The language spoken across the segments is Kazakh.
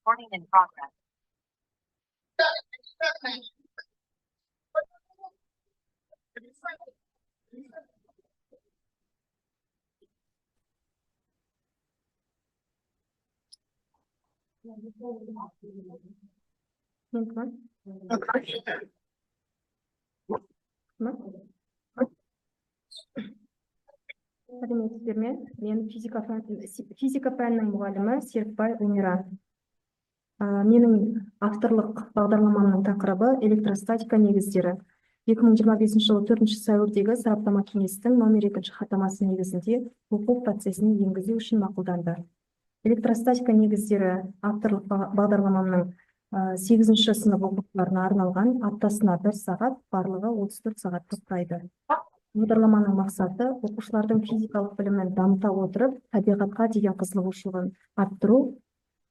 Recording in progress. Сәлеметсіздер ме? Мен физика пәнінің мұғалімі Серікбай Умира. Менің авторлық бағдарламамның тақырыбы электростатика негіздері. 2025 жылы 4 сәуірдегі сараптама кеңестің номер 2 хаттамасы негізінде оқу процесіне енгізу үшін мақұлданды. Электростатика негіздері авторлық бағдарламамның 8 сынып оқушыларына арналған, аптасына 1 сағат, барлығы 34 сағатты құрайды. Бағдарламаның мақсаты оқушылардың физикалық білімін дамыта отырып, табиғатқа деген қызығушылығын арттыру,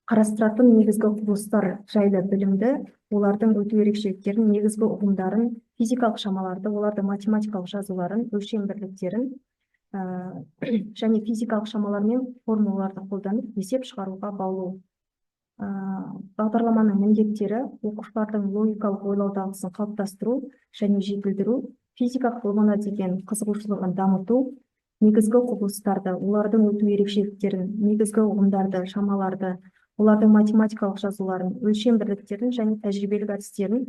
қарастыратын негізгі құбылыстар жайлы білімді, олардың өту ерекшеліктерін, негізгі ұғымдарын, физикалық шамаларды, олардың математикалық жазуларын, өлшем бірліктерін және физикалық шамалар мен формулаларды қолданып есеп шығаруға баулу. Бағдарламаның міндеттері оқушылардың логикалық ойлау дағдысын қалыптастыру және жетілдіру, физика ғылымына деген қызығушылығын дамыту, негізгі құбылыстарды, олардың өту ерекшеліктерін, негізгі ұғымдарды, шамаларды, олардың математикалық жазуларын, өлшем бірліктерін және тәжірибелік әдістерін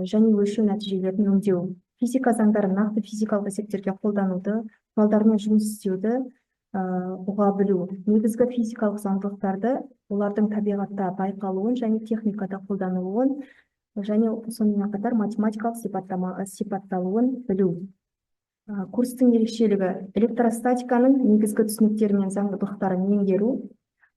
және өлшеу нәтижелерін өңдеу, физика заңдарын нақты физикалық есептерге қолдануды, құралдармен жұмыс істеуді ұға білу, негізгі физикалық заңдылықтарды, олардың табиғатта байқалуын және техникада қолданылуын, және сонымен қатар математикалық сипатталуын білу. Курстың ерекшелігі электростатиканың негізгі түсініктері мен заңдылықтарын меңгеру,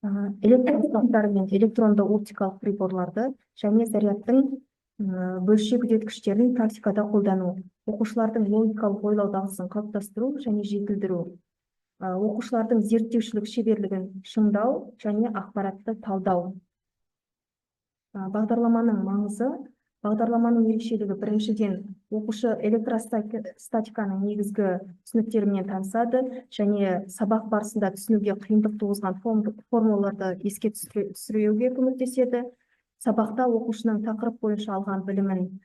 электростаттар мен электронды оптикалық приборларды және зарядтың бөлшек үдеткіштерін практикада қолдану, оқушылардың логикалық ойлау дағдысын қалыптастыру және жетілдіру, оқушылардың зерттеушілік шеберлігін шыңдау және ақпаратты талдау. Бағдарламаның маңызы, бағдарламаның ерекшелігі біріншіден оқушы электростатиканың негізгі түсініктерімен танысады және сабақ барысында түсінуге қиындық туғызған формулаларды еске түсіруге көмектеседі. Сабақта оқушының тақырып бойынша алған білімін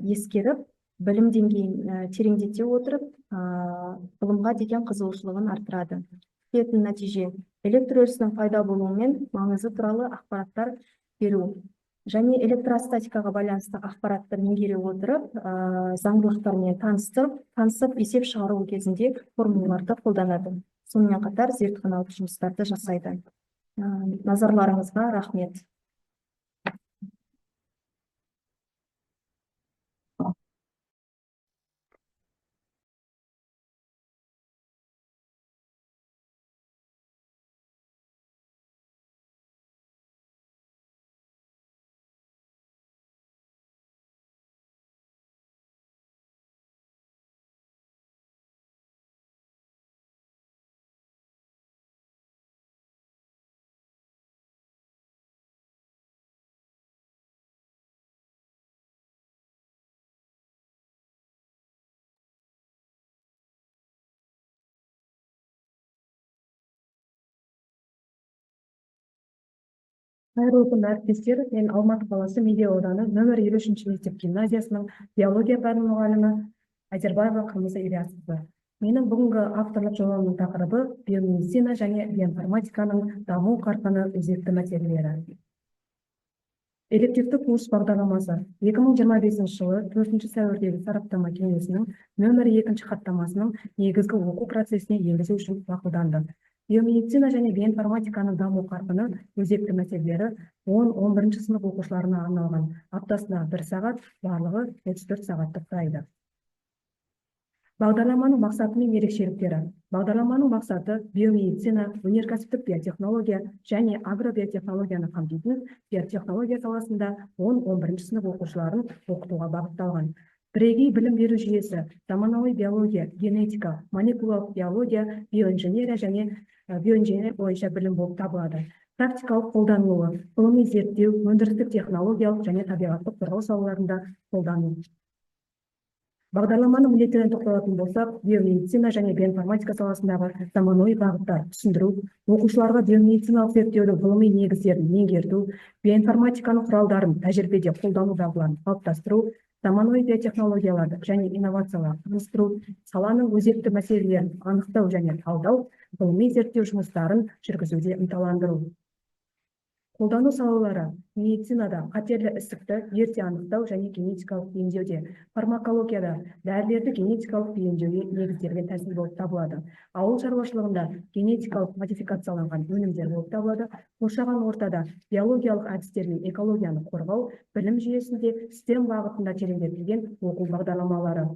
ескеріп, білім деңгейін тереңдете отырып, ғылымға деген қызығушылығын арттырады. Келетін нәтиже электр өрісінің пайда болуымен маңызы туралы ақпараттар беру және электростатикаға байланысты ақпаратты меңгере отырып, заңдылықтармен танысып, есеп шығару кезінде формулаларды қолданады. Сонымен қатар зертханалық жұмыстарды жасайды. Назарларыңызға рахмет. Қайырлы күн әріптестер, мен Алматы қаласы Медеу ауданы нөмір 53 мектеп гимназиясының биология пәнінің мұғалімі Айдарбаева Қамза Ильясова. Менің бүгінгі авторлық жолымның тақырыбы биомедицина және биоинформатиканың даму қарқыны өзекті мәселелері. Элективті курс бағдарламасы 2025 жылы 4 сәуірдегі сараптама кеңесінің нөмір 2 хаттамасының негізгі оқу процесіне енгізу үшін мақұлданды. Биомедицина және биоинформатиканың даму қарқыны өзекті мәселелері 10-11 сынып оқушыларына арналған, аптасына 1 сағат, барлығы 34 сағатты құрайды. Бағдарламаның мақсаты мен ерекшеліктері. Бағдарламаның мақсаты биомедицина, өнеркәсіптік биотехнология және агробиотехнологияны қамтитын биотехнология саласында 10-11 сынып оқушыларын оқытуға бағытталған. Бірегей білім беру жүйесі, заманауи биология, генетика, молекулалық биология, биоинженерия және биоинженерия бойынша білім болып табылады. Практикалық қолданылуы, ғылыми зерттеу, өндірістік технологиялық және табиғатты қорғау салаларында қолдану. Бағдарламаның міндеттеріне тоқталатын болсақ, биомедицина және биоинформатика саласындағы заманауи бағыттар түсіндіру, оқушыларға биомедициналық зерттеудің ғылыми негіздерін меңгерту, биоинформатиканың құралдарын тәжірибеде қолдану дағдыларын қалыптастыру, заманауи биотехнологияларды және инновацияларды таныстыру, саланың өзекті мәселелерін анықтау және талдау, ғылыми зерттеу жұмыстарын жүргізуде ынталандыру. Қолдану салалары: медицинада қатерлі ісікті ерте анықтау және генетикалық бейімдеуде, фармакологияда дәрілерді генетикалық бейімдеуге негізделген тәсіл болып табылады, ауыл шаруашылығында генетикалық модификацияланған өнімдер болып табылады, қоршаған ортада биологиялық әдістермен экологияны қорғау, білім жүйесінде STEM бағытында тереңдетілген оқу бағдарламалары.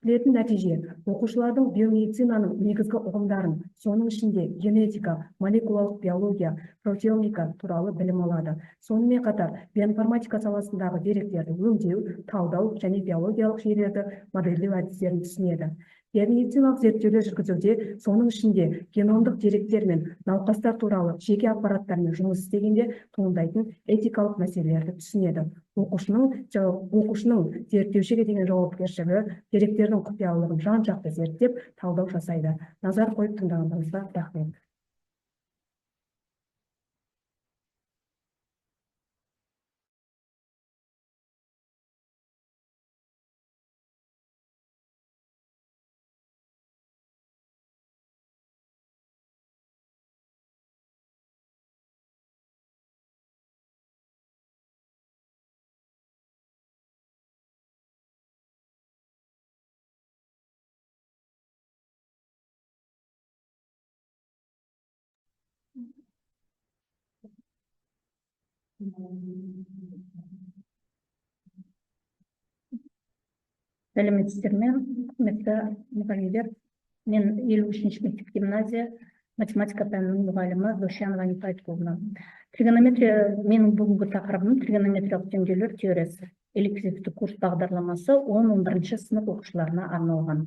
Күтілетін нәтиже: оқушылардың биомедицинаның негізгі ұғымдарын, соның ішінде генетика, молекулалық биология, протеомика туралы білім алады. Сонымен қатар, биоинформатика саласындағы деректерді өңдеу, талдау және биологиялық жүйелерді модельдеу әдістерін түсінеді. Биомедициналық зерттеулер жүргізуде, соның ішінде геномдық деректер мен науқастар туралы жеке ақпараттармен жұмыс істегенде туындайтын этикалық мәселелерді түсінеді. Оқушының зерттеушіге деген жауапкершілігі, деректердің құпиялылығын жан-жақты зерттеп, талдау жасайды. Назар қойып тыңдағандарыңызға рахмет. Сәлеметсіздер ме, құрметті мұғалімдер? Мен 53-ші мектеп гимназия математика пәнінің мұғалімі Досжанова Анипа Айтқызына. Тригонометрия, менің бүгінгі тақырыбым тригонометриялық теңдеулер теориясы, элективті курс бағдарламасы 10-11 сынып оқушыларына арналған.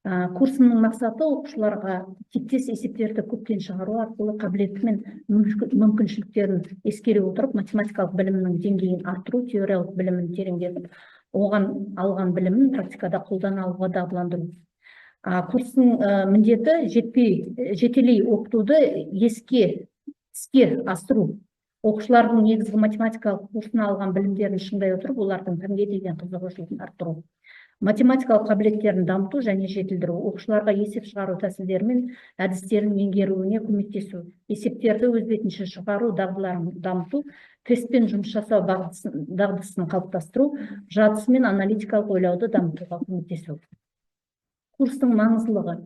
Курсының мақсаты оқушыларға типтес есептерді көптен шығару арқылы қабілеті мен мүмкіншіліктерін ескере отырып, математикалық білімнің деңгейін арттыру, теориялық білімін тереңдетіп, оған алған білімін практикада қолдана алуға дағдыландыру. Курстың міндеті жетелей оқытуды іске асыру. Оқушылардың негізгі математикалық курсына алған білімдерін шыңдай отырып, олардың пәнге деген қызығушылығын арттыру. Математикалық қабілеттерін дамыту және жетілдіру, оқушыларға есеп шығару тәсілдері мен әдістерін меңгеруіне көмектесу, есептерді өз бетінше шығару дағдыларын дамыту, тестпен жұмыс жасау дағдысын қалыптастыру, жадысы мен аналитикалық ойлауды дамытуға көмектесу. Курстың маңыздылығы: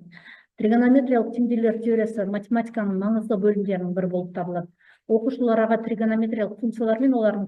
тригонометриялық теңдеулер теориясы математиканың маңызды бөлімдерінің бірі болып табылады. Оқушыларға тригонометриялық функциялар мен олардың